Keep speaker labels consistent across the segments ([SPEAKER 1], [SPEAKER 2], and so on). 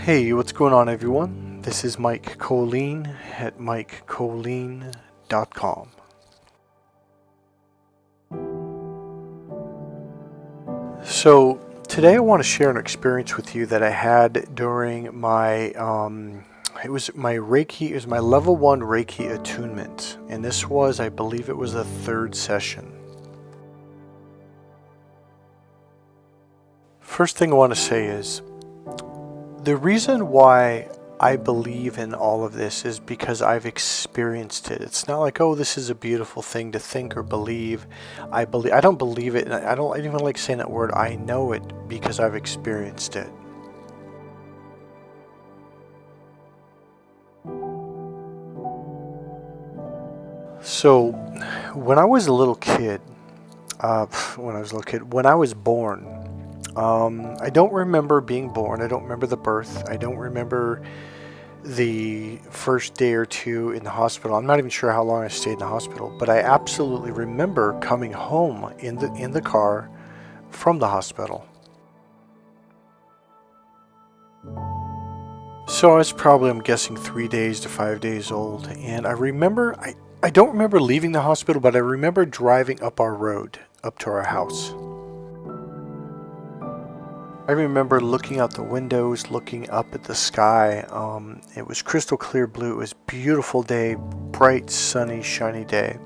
[SPEAKER 1] Hey, what's going on, everyone? This is Mike Kollin at MikeKollin.com. So today I want to share an experience with you that I had during my it was my level 1 Reiki attunement, and this was, I believe it was the third session. First thing I want to say is, the reason why I believe in all of this is because I've experienced it. It's not like, oh, this is a beautiful thing to think or believe. I don't believe it, and I don't even like saying that word. I know it because I've experienced it. So, when I was a little kid, when I was born, I don't remember being born. I don't remember the birth. I don't remember the first day or two in the hospital. I'm not even sure how long I stayed in the hospital, but I absolutely remember coming home in the car from the hospital. So I was probably, I'm guessing, 3 days to 5 days old, and I don't remember leaving the hospital, but I remember driving up our road, up to our house. I remember looking out the windows, looking up at the sky. It was crystal clear blue. It was a beautiful day, bright, sunny, shiny day.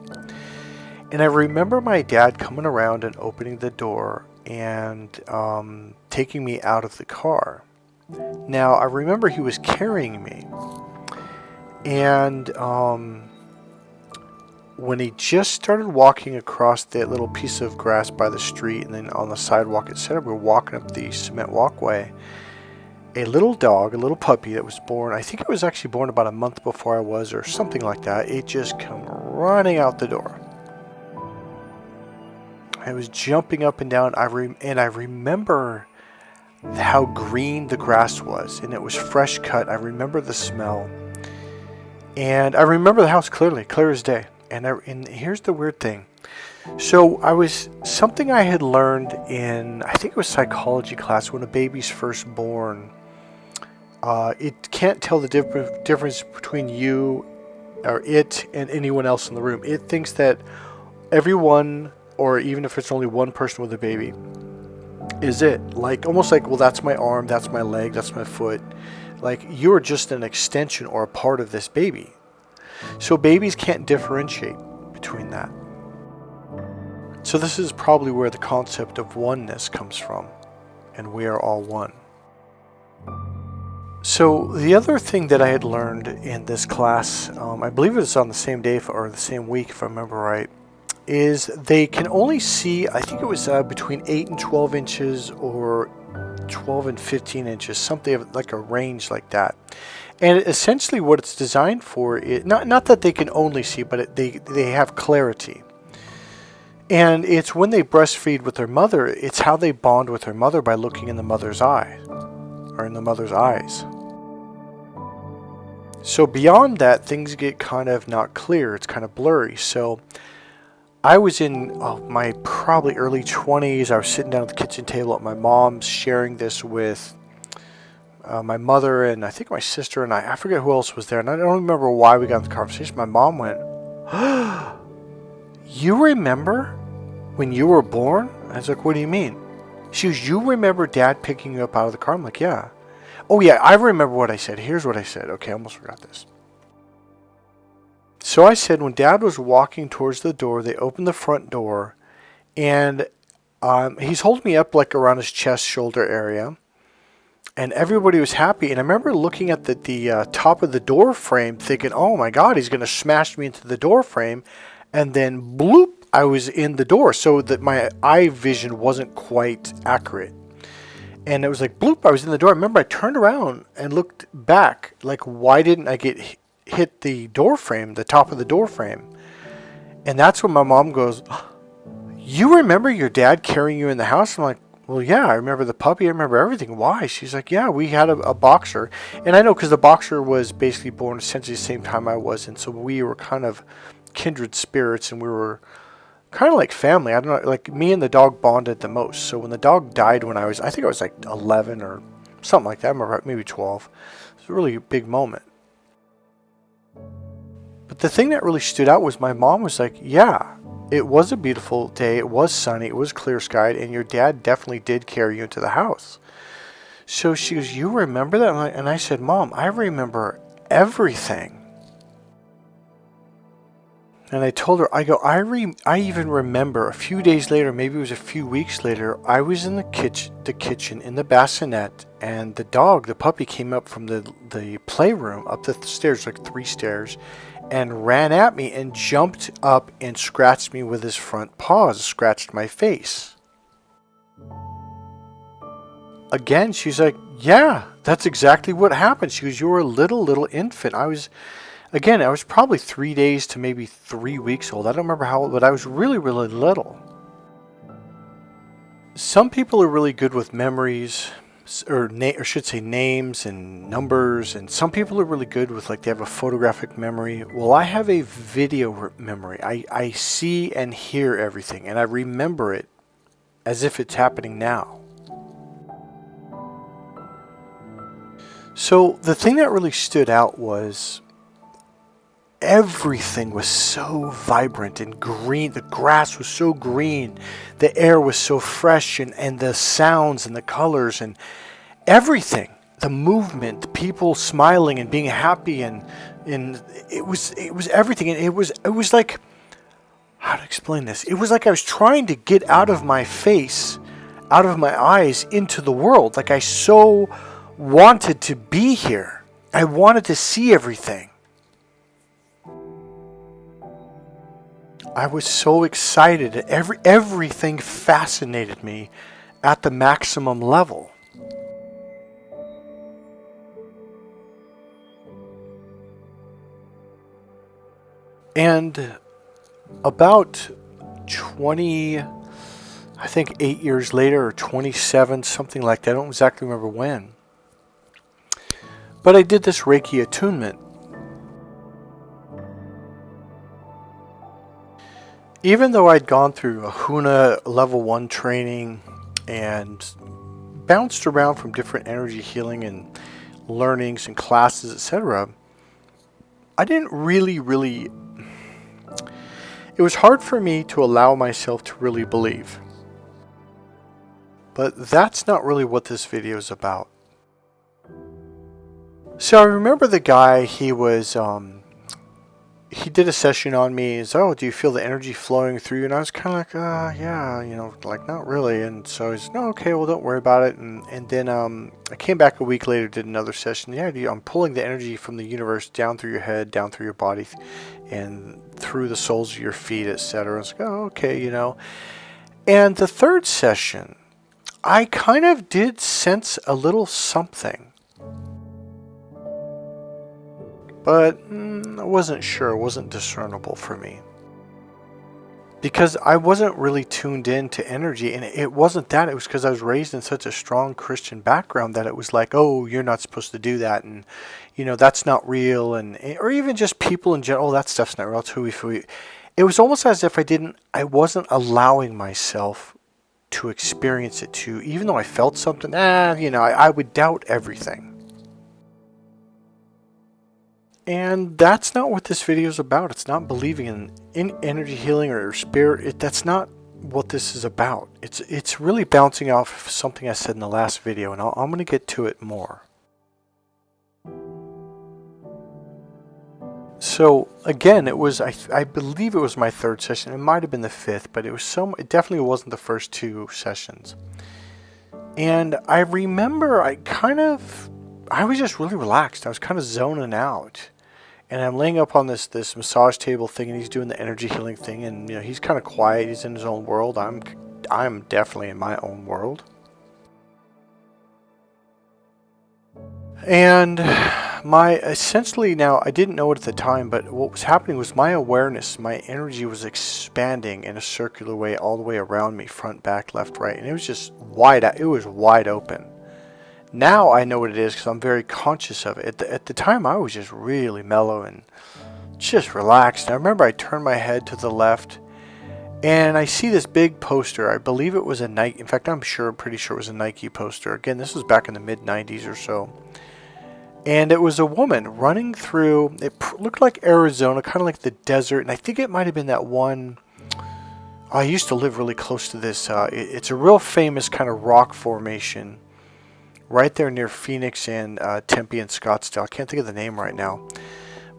[SPEAKER 1] And I remember my dad coming around and opening the door and taking me out of the car. Now, I remember he was carrying me. And when he just started walking across that little piece of grass by the street and then on the sidewalk, etc., we were walking up the cement walkway, a little dog, a little puppy that was born, I think it was actually born about a month before I was or something like that, it just came running out the door. I was jumping up and down, and I remember how green the grass was, and it was fresh cut. I remember the smell, and I remember the house clearly, clear as day. And here's the weird thing. So something I had learned in, I think it was psychology class, when a baby's first born, it can't tell the difference between you or it and anyone else in the room. It thinks that everyone, or even if it's only one person with a baby, is it. Almost like, well, that's my arm, that's my leg, that's my foot. Like, you're just an extension or a part of this baby. So babies can't differentiate between that. So this is probably where the concept of oneness comes from, and we are all one. So the other thing that I had learned in this class, I believe it was on the same day or the same week if I remember right, is they can only see, I think it was between 8 and 12 inches or 12 and 15 inches, something like a range like that. And essentially what it's designed for is, not that they can only see, but they have clarity. And it's when they breastfeed with their mother, it's how they bond with their mother, by looking in the mother's eye, or in the mother's eyes. So beyond that, things get kind of not clear. It's kind of blurry. So I was in my probably early 20s. I was sitting down at the kitchen table at my mom's, sharing this with my mother and I think my sister and I forget who else was there, and I don't remember why we got into the conversation. My mom went, "You remember when you were born?" I was like, "What do you mean?" She goes, "You remember Dad picking you up out of the car?" I'm like, "Yeah." "Oh yeah, I remember what I said. Here's what I said." Okay, I almost forgot this. So I said, when Dad was walking towards the door, they opened the front door, and he's holding me up like around his chest, shoulder area. And everybody was happy. And I remember looking at the top of the door frame thinking, oh my God, he's going to smash me into the door frame. And then bloop, I was in the door. So that my eye vision wasn't quite accurate. And it was like bloop, I was in the door. I remember I turned around and looked back. Like, why didn't I get hit the door frame, the top of the door frame? And that's when my mom goes, "You remember your dad carrying you in the house?" I'm like, "Well, yeah, I remember the puppy. I remember everything." "Why?" She's like, "Yeah, we had a boxer." And I know because the boxer was basically born essentially the same time I was. And so we were kind of kindred spirits, and we were kind of like family. I don't know, like me and the dog bonded the most. So when the dog died when I think I was like 11 or something like that. I remember maybe 12. It was a really big moment. But the thing that really stood out was my mom was like, yeah, it was a beautiful day. It was sunny. It was clear skied. And your dad definitely did carry you into the house. So she goes, you remember that? And I said, Mom, I remember everything. And I told her, I go, I even remember a few days later, maybe it was a few weeks later, I was in the kitchen in the bassinet, and the dog, the puppy, came up from the playroom up the stairs, like 3 stairs, and ran at me and jumped up and scratched me with his front paws, scratched my face. Again, she's like, yeah, that's exactly what happened. She goes, you were a little infant. I was probably 3 days to maybe 3 weeks old. I don't remember how old, but I was really little. Some people are really good with memories, or should say names and numbers, and some people are really good with, like, they have a photographic memory. Well, I have a video memory. I see and hear everything, and I remember it as if it's happening now. So the thing that really stood out was everything was so vibrant and green. The grass was so green. The air was so fresh, and the sounds and the colors and everything. The movement, the people smiling and being happy, and it was everything. And it was like, how to explain this? It was like I was trying to get out of my face, out of my eyes, into the world. Like I so wanted to be here. I wanted to see everything. I was so excited. Everything fascinated me at the maximum level. And about 20, I think 8 years later, or 27, something like that. I don't exactly remember when. But I did this Reiki attunement. Even though I'd gone through a Huna level 1 training and bounced around from different energy healing and learnings and classes, etc., I didn't really... It was hard for me to allow myself to really believe. But that's not really what this video is about. So I remember the guy, he did a session on me. He's, oh, do you feel the energy flowing through you? And I was kind of like, yeah, like not really. And so he's, no, okay, well, don't worry about it. And then I came back a week later, did another session. Yeah, I'm pulling the energy from the universe down through your head, down through your body, and through the soles of your feet, etc. I was like, oh, okay, And the third session, I kind of did sense a little something. But I wasn't sure, it wasn't discernible for me. Because I wasn't really tuned in to energy, and it wasn't that, it was because I was raised in such a strong Christian background that it was like, oh, you're not supposed to do that, and that's not real, or even just people in general, oh, that stuff's not real too. It was almost as if I wasn't allowing myself to experience it too, even though I felt something, I would doubt everything. And that's not what this video is about. It's not believing in energy healing or spirit. That's not what this is about. It's really bouncing off something I said in the last video, and I'm going to get to it more. So again, it was I believe it was my third session. It might have been the fifth, but it definitely wasn't the first 2 sessions. And I remember I was just really relaxed. I was kind of zoning out. And I'm laying up on this massage table thing, and he's doing the energy healing thing, and he's kind of quiet. He's in his own world. I'm definitely in my own world. And essentially now, I didn't know it at the time, but what was happening was my awareness, my energy was expanding in a circular way all the way around me, front, back, left, right, and it was just wide open. Now I know what it is because I'm very conscious of it. At the time, I was just really mellow and just relaxed. And I remember I turned my head to the left, And I see this big poster. I believe it was a Nike. In fact, pretty sure it was a Nike poster. Again, this was back in the mid-90s or so. And it was a woman running through, it looked like Arizona, kind of like the desert. And I think it might have been that one. I used to live really close to this. It's a real famous kind of rock formation right there near Phoenix and Tempe and Scottsdale. I can't think of the name right now.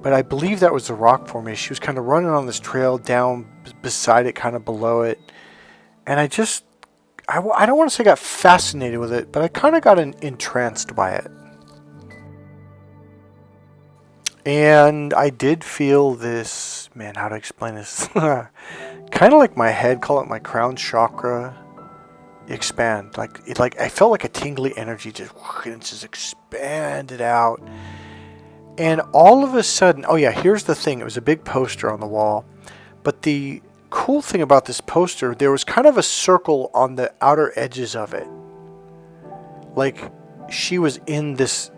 [SPEAKER 1] But I believe that was the rock formation. She was kind of running on this trail down beside it, kind of below it. And I don't want to say I got fascinated with it, but I kind of got entranced by it. And I did feel this, man, how to explain this? Kind of like my head, call it my crown chakra, expand. Like I felt like a tingly energy just expanded out. And all of a sudden, oh yeah, here's the thing. It was a big poster on the wall. But the cool thing about this poster, there was kind of a circle on the outer edges of it. Like she was in this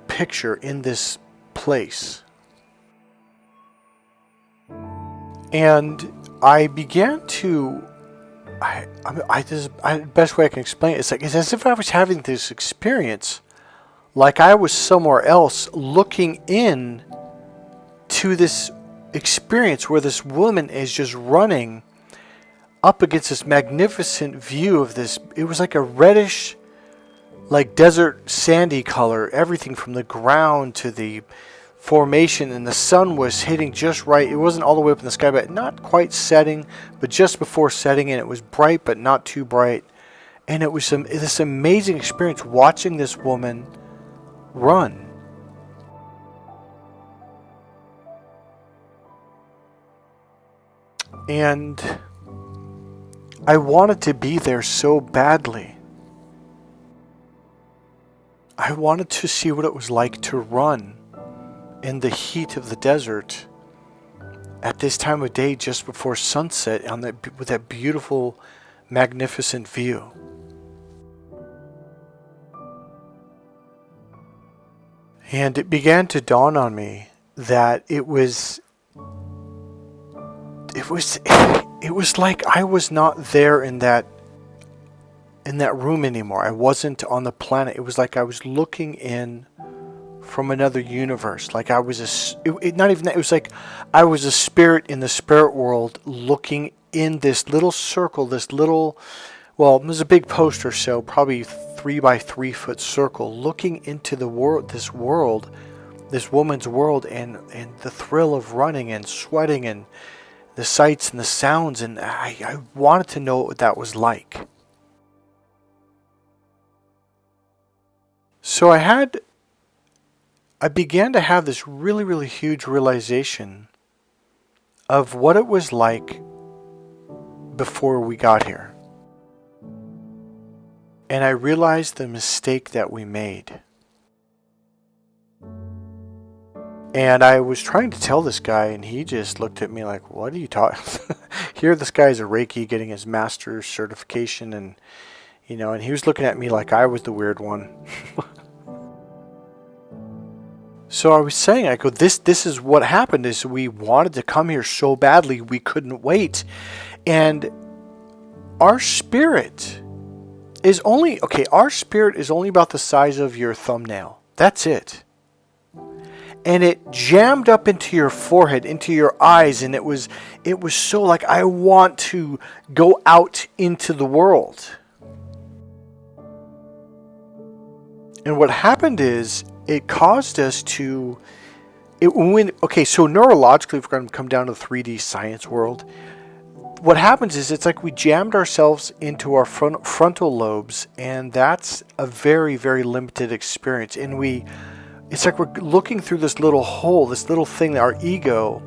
[SPEAKER 1] picture, in this place. And I began to, the best way I can explain it, it's as if I was having this experience. Like I was somewhere else looking in to this experience where this woman is just running up against this magnificent view of this. It was like a reddish, like desert sandy color, everything from the ground to the formation, and the sun was hitting just right. It wasn't all the way up in the sky, but not quite setting, but just before setting, and it was bright but not too bright. And it was this amazing experience watching this woman run. And I wanted to be there so badly. I wanted to see what it was like to run in the heat of the desert at this time of day just before sunset with that beautiful, magnificent view. And it began to dawn on me that it was like I was not there in that room anymore. I wasn't on the planet. It was like I was looking in from another universe. Like I was not even that. It was like I was a spirit in the spirit world looking in this little circle, well, it was a big poster, so probably 3 by 3 foot circle, looking into the world, this woman's world, and the thrill of running and sweating and the sights and the sounds, and I wanted to know what that was like. So I began to have this really, really huge realization of what it was like before we got here. And I realized the mistake that we made. And I was trying to tell this guy, and he just looked at me like, what are you talking? Here this guy's a Reiki getting his master's certification, and and he was looking at me like I was the weird one. So I was saying, I go, this is what happened, is we wanted to come here so badly we couldn't wait. And our spirit is only about the size of your thumbnail. That's it. And it jammed up into your forehead, into your eyes, and it was so like, I want to go out into the world. And what happened is it caused us to so neurologically, if we're going to come down to the 3D science world, what happens is it's like we jammed ourselves into our frontal lobes, and that's a very, very limited experience. And it's like we're looking through this little hole, this little thing, our ego,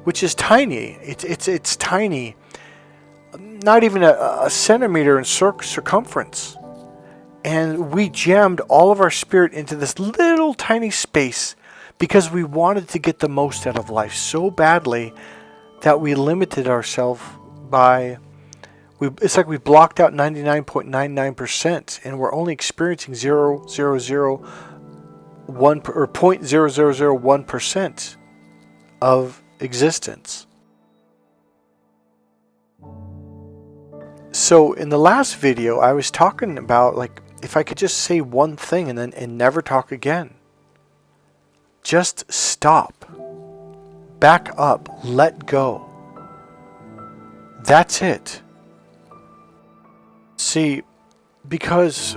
[SPEAKER 1] which is tiny. It's tiny, not even a centimeter in circumference. And we jammed all of our spirit into this little tiny space because we wanted to get the most out of life so badly that we limited ourselves it's like we blocked out 99.99%, and we're only experiencing 0.0001% or 0.0001% of existence. So in the last video, I was talking about like if I could just say one thing and never talk again. Just stop. Back up. Let go. That's it. See, because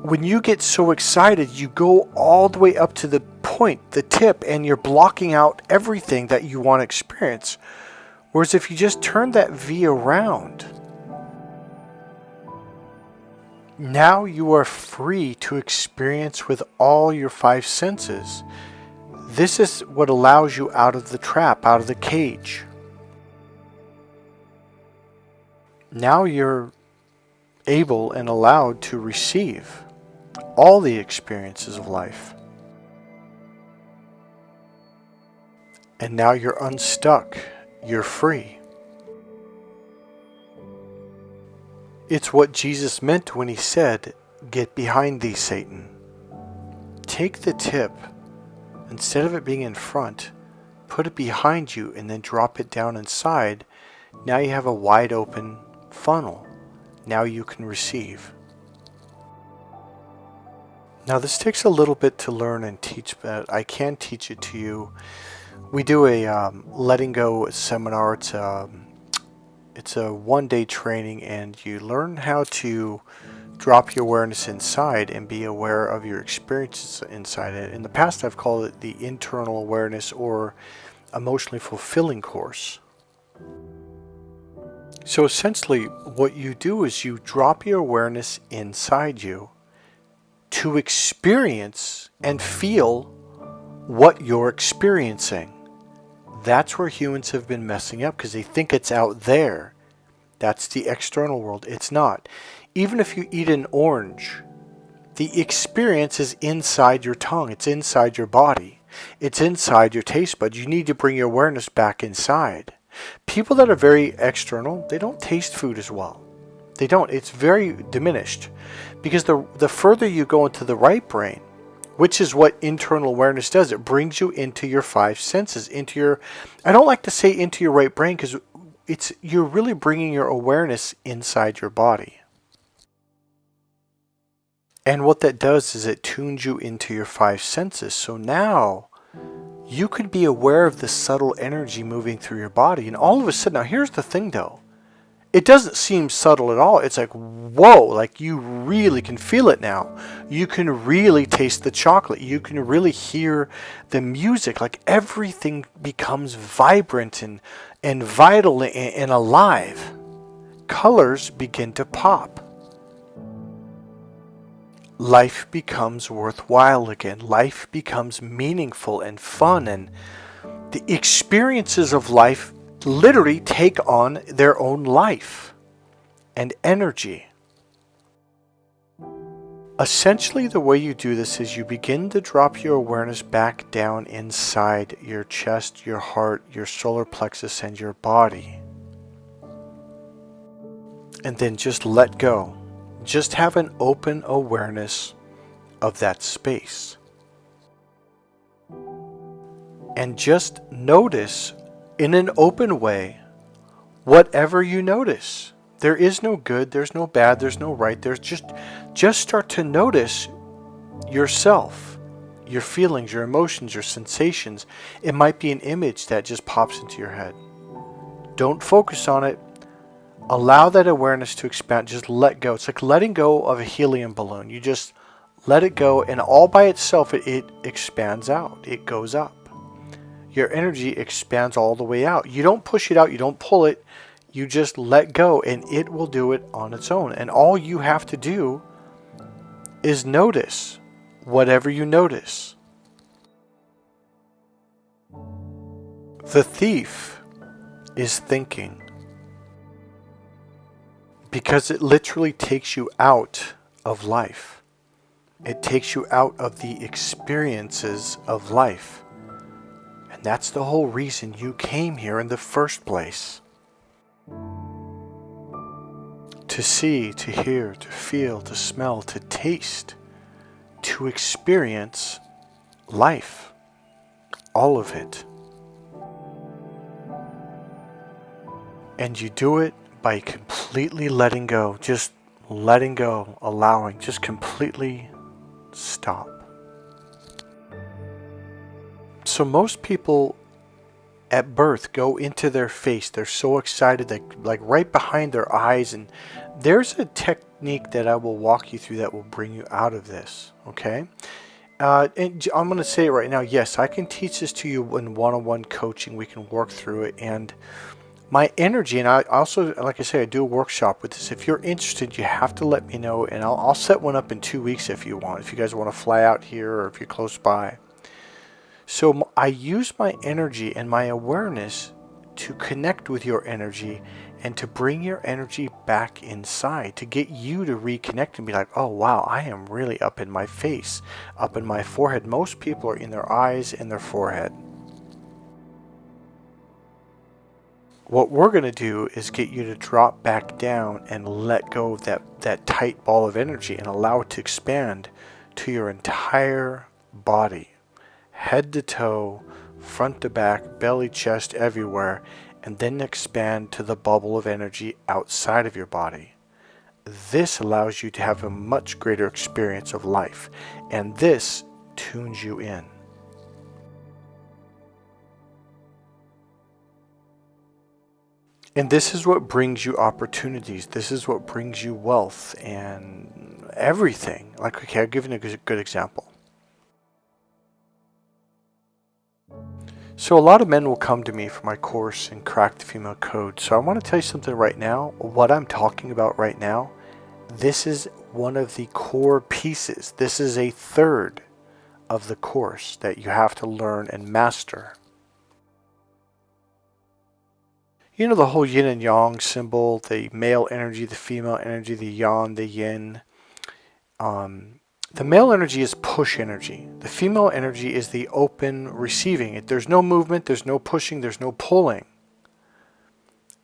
[SPEAKER 1] when you get so excited, you go all the way up to the point, the tip, and you're blocking out everything that you want to experience. Whereas if you just turn that V around, now you are free to experience with all your 5 senses. This is what allows you out of the trap, out of the cage. Now you're able and allowed to receive all the experiences of life. And now you're unstuck. You're free. It's what Jesus meant when he said, "Get behind thee, Satan." Take the tip, instead of it being in front, put it behind you and then drop it down inside. Now you have a wide open funnel. Now you can receive. Now this takes a little bit to learn and teach, but I can teach it to you. We do a letting go seminar. It's a one-day training, and you learn how to drop your awareness inside and be aware of your experiences inside it. In the past, I've called it the internal awareness or emotionally fulfilling course. So essentially, what you do is you drop your awareness inside you to experience and feel what you're experiencing. That's where humans have been messing up, because they think it's out there. That's the external world. It's not. Even if you eat an orange, the experience is inside your tongue. It's inside your body. It's inside your taste buds. You need to bring your awareness back inside. People that are very external, they don't taste food as well. They don't. It's very diminished. Because the further you go into the right brain, which is what internal awareness does, it brings you into your 5 senses, into your, I don't like to say into your right brain, because you're really bringing your awareness inside your body. And what that does is it tunes you into your 5 senses. So now you could be aware of the subtle energy moving through your body. And all of a sudden, now here's the thing though. It doesn't seem subtle at all. It's like, whoa, like you really can feel it now. You can really taste the chocolate. You can really hear the music. Like everything becomes vibrant and vital and alive. Colors begin to pop. Life becomes worthwhile again. Life becomes meaningful and fun, and the experiences of life literally take on their own life and energy. Essentially, the way you do this is you begin to drop your awareness back down inside your chest, your heart, your solar plexus, and your body. And then just let go. Just have an open awareness of that space. And just notice in an open way whatever you notice. There is no good, there's no bad, there's no right. There's just start to notice yourself, your feelings, your emotions, your sensations. It might be an image that just pops into your head. Don't focus on it. Allow that awareness to expand. Just let go. It's like letting go of a helium balloon. You just let it go, and all by itself it expands out. It goes up. Your energy expands all the way out. You don't push it out. You don't pull it. You just let go, and it will do it on its own. And all you have to do is notice whatever you notice. The thief is thinking, because it literally takes you out of life. It takes you out of the experiences of life. And that's the whole reason you came here in the first place. To see, to hear, to feel, to smell, to taste, to experience life. All of it. And you do it by completely letting go, just letting go, allowing, just completely stop. So most people at birth go into their face. They're so excited, like right behind their eyes. And there's a technique that I will walk you through that will bring you out of this. Okay. And I'm going to say it right now. Yes, I can teach this to you in one-on-one coaching. We can work through it. And my energy, and I also, like I say, I do a workshop with this. If you're interested, you have to let me know, and I'll set one up in 2 weeks if you want. If you guys want to fly out here, or if you're close by. So I use my energy and my awareness to connect with your energy and to bring your energy back inside, to get you to reconnect and be like, oh wow, I am really up in my face, up in my forehead. Most people are in their eyes and their forehead. What we're going to do is get you to drop back down and let go of that tight ball of energy and allow it to expand to your entire body. Head to toe, front to back, belly, chest, everywhere, and then expand to the bubble of energy outside of your body. This allows you to have a much greater experience of life, and this tunes you in. And this is what brings you opportunities. This is what brings you wealth and everything. Like, okay, I'll give you a good example. So a lot of men will come to me for my course in Crack the Female Code. So I want to tell you something right now. What I'm talking about right now, this is one of the core pieces. This is a third of the course that you have to learn and master. You know the whole yin and yang symbol, the male energy, the female energy, the yang, the yin. The male energy is push energy. The female energy is the open receiving. There's no movement, there's no pushing, there's no pulling.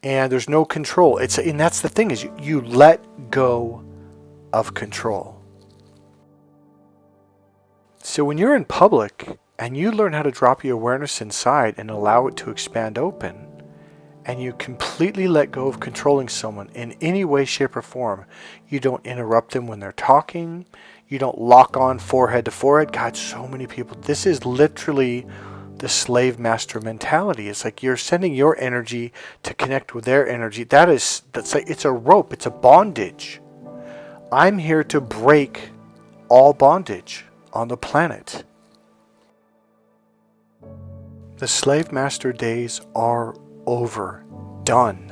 [SPEAKER 1] And there's no control. And that's the thing, is you let go of control. So when you're in public and you learn how to drop your awareness inside and allow it to expand open, and you completely let go of controlling someone in any way, shape, or form, you don't interrupt them when they're talking, you don't lock on forehead to forehead. God, so many people, this is literally the slave master mentality. It's like you're sending your energy to connect with their energy. That's like, it's a rope, it's a bondage. I'm here to break all bondage on the planet. The slave master days are over. Done.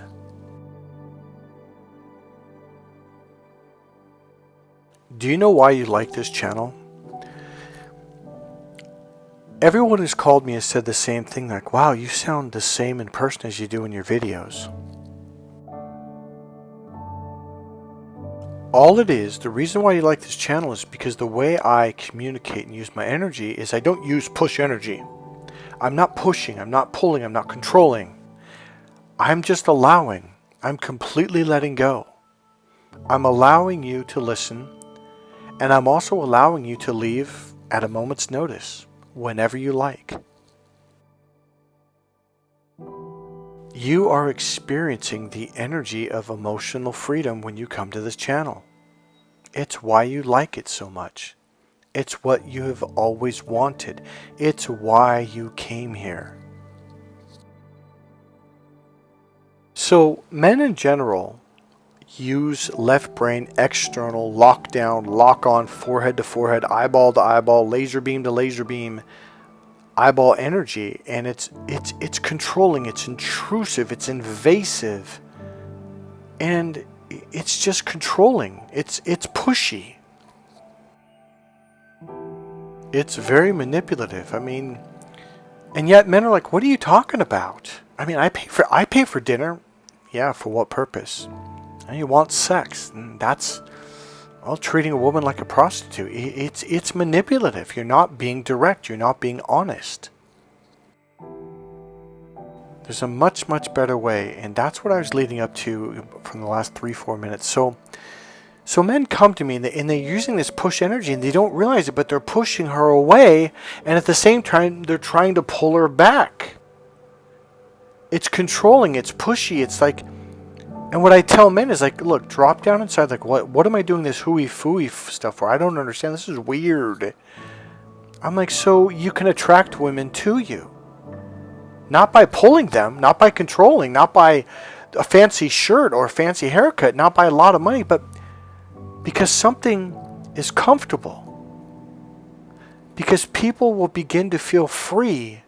[SPEAKER 1] Do you know why you like this channel? Everyone who's called me has said the same thing, like, wow, you sound the same in person as you do in your videos. All it is, the reason why you like this channel is because the way I communicate and use my energy is I don't use push energy. I'm not pushing, I'm not pulling, I'm not controlling. I'm just allowing. I'm completely letting go. I'm allowing you to listen, and I'm also allowing you to leave at a moment's notice, whenever you like. You are experiencing the energy of emotional freedom when you come to this channel. It's why you like it so much. It's what you have always wanted. It's why you came here. So men in general use left brain external lockdown, lock on, forehead to forehead, eyeball to eyeball, laser beam to laser beam, eyeball energy, and it's controlling, it's intrusive, it's invasive, and it's just controlling. It's pushy. It's very manipulative. I mean, and yet men are like, what are you talking about? I mean, I pay for dinner. Yeah, for what purpose? And you want sex. And that's, well, treating a woman like a prostitute. It's manipulative. You're not being direct. You're not being honest. There's a much, much better way. And that's what I was leading up to from the last 3-4 minutes. So men come to me and they're using this push energy and they don't realize it, but they're pushing her away. And at the same time, they're trying to pull her back. It's controlling. It's pushy. It's like And what I tell men is like, look, drop down inside. Like, what am I doing this hooey-fooey stuff for? I don't understand. This is weird. I'm like, so you can attract women to you. Not by pulling them, not by controlling, not by a fancy shirt or a fancy haircut, not by a lot of money, but because something is comfortable. Because people will begin to feel free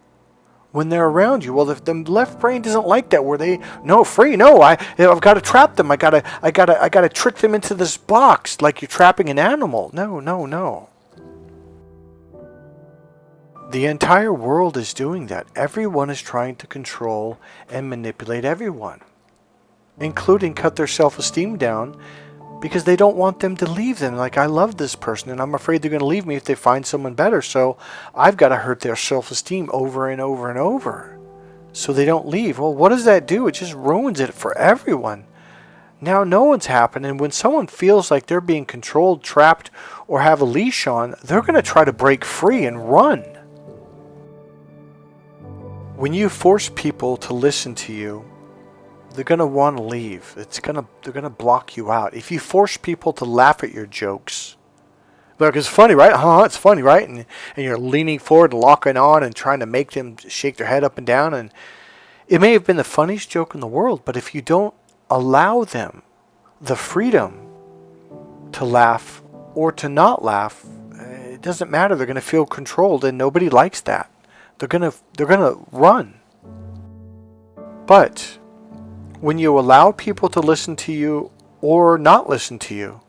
[SPEAKER 1] when they're around you. Well, if the left brain doesn't like that, where they free. No, I've got to trap them. I gotta trick them into this box like you're trapping an animal. No. The entire world is doing that. Everyone is trying to control and manipulate everyone, including cut their self-esteem down because they don't want them to leave them. Like, I love this person and I'm afraid they're going to leave me if they find someone better. So I've got to hurt their self-esteem over and over and over so they don't leave. Well, what does that do? It just ruins it for everyone. Now no one's happy. And when someone feels like they're being controlled, trapped, or have a leash on, they're going to try to break free and run. When you force people to listen to you, they're going to want to leave. They're going to block you out. If you force people to laugh at your jokes, like, it's funny, right? It's funny, right? And you're leaning forward and locking on and trying to make them shake their head up and down. And it may have been the funniest joke in the world, but if you don't allow them the freedom to laugh or to not laugh, it doesn't matter. They're going to feel controlled, and nobody likes that. They're gonna run. But when you allow people to listen to you or not listen to you,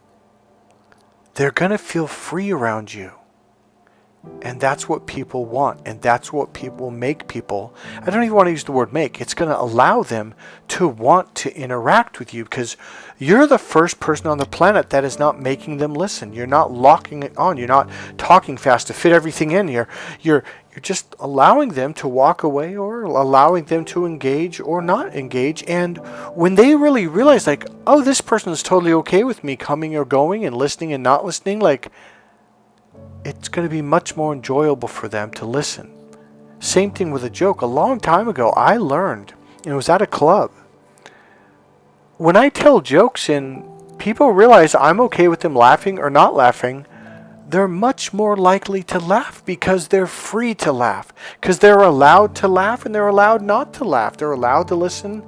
[SPEAKER 1] they're gonna feel free around you. And that's what people want, and that's what people make people. I don't even want to use the word make. It's going to allow them to want to interact with you because you're the first person on the planet that is not making them listen. You're not locking it on. You're not talking fast to fit everything in here. You're just allowing them to walk away or allowing them to engage or not engage. And when they really realize, like, oh, this person is totally okay with me coming or going and listening and not listening, like, it's going to be much more enjoyable for them to listen. Same thing with a joke. A long time ago, I learned, and it was at a club. When I tell jokes and people realize I'm okay with them laughing or not laughing, they're much more likely to laugh because they're free to laugh. Because they're allowed to laugh and they're allowed not to laugh. They're allowed to listen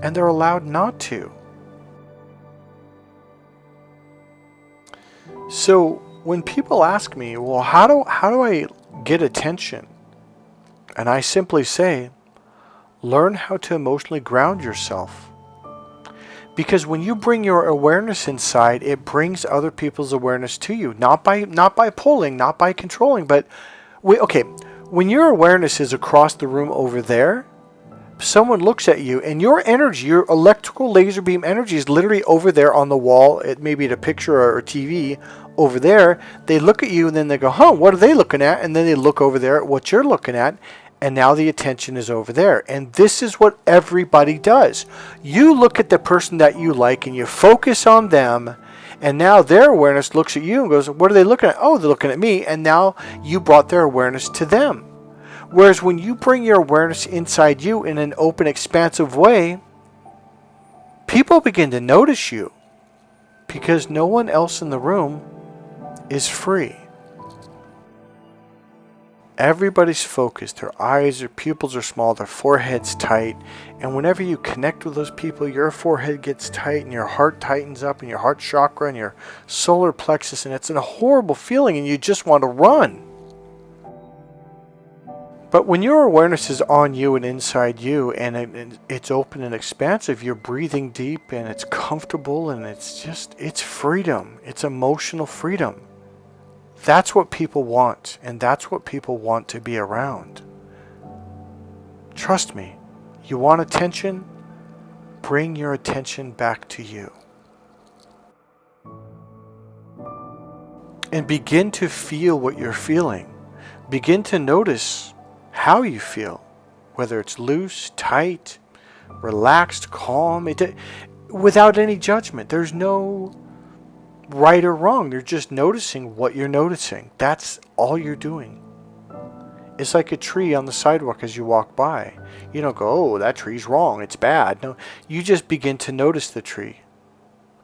[SPEAKER 1] and they're allowed not to. So when people ask me, well, how do I get attention? And I simply say, learn how to emotionally ground yourself. Because when you bring your awareness inside, it brings other people's awareness to you. Not by pulling, not by controlling, but when your awareness is across the room over there, someone looks at you and your energy, your electrical laser beam energy is literally over there on the wall, maybe at a picture or a TV over there. They look at you and then they go, what are they looking at? And then they look over there at what you're looking at. And now the attention is over there. And this is what everybody does. You look at the person that you like and you focus on them. And now their awareness looks at you and goes, what are they looking at? Oh, they're looking at me. And now you brought their awareness to them. Whereas when you bring your awareness inside you in an open, expansive way, people begin to notice you because no one else in the room is free. Everybody's focused. Their eyes, their pupils are small, their forehead's tight. And whenever you connect with those people, your forehead gets tight and your heart tightens up and your heart chakra and your solar plexus. And it's a horrible feeling and you just want to run. But when your awareness is on you and inside you and it's open and expansive, you're breathing deep and it's comfortable and it's freedom. It's emotional freedom. That's what people want, and that's what people want to be around. Trust me, you want attention? Bring your attention back to you. And begin to feel what you're feeling. Begin to notice how you feel, whether it's loose, tight, relaxed, calm, without any judgment. There's no right or wrong. You're just noticing what you're noticing. That's all you're doing. It's like a tree on the sidewalk as you walk by. You don't go, oh, that tree's wrong, it's bad. No, you just begin to notice the tree.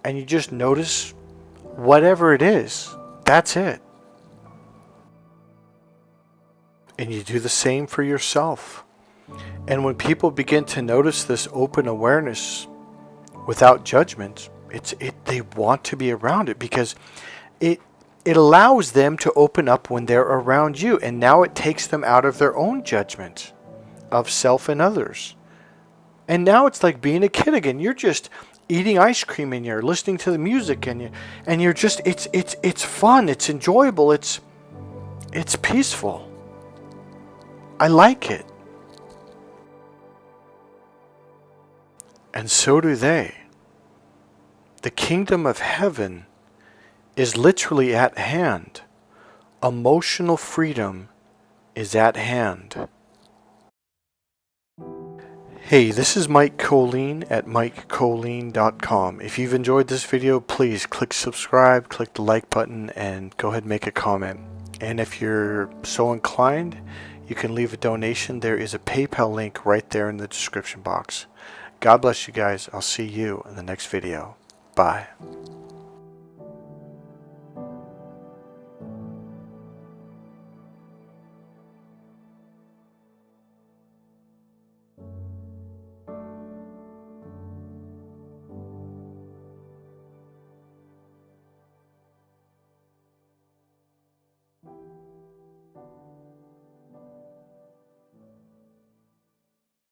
[SPEAKER 1] And you just notice whatever it is. That's it. And you do the same for yourself. And when people begin to notice this open awareness without judgment, they want to be around it, because it allows them to open up when they're around you, and now it takes them out of their own judgment of self and others. And now it's like being a kid again. You're just eating ice cream and you're listening to the music, and you're just it's fun, it's enjoyable, it's peaceful. I like it. And so do they. The kingdom of heaven is literally at hand. Emotional freedom is at hand. Hey, this is Mike Kollin at MikeKollin.com. If you've enjoyed this video, please click subscribe, click the like button, and go ahead and make a comment. And if you're so inclined, you can leave a donation. There is a PayPal link right there in the description box. God bless you guys. I'll see you in the next video. Bye.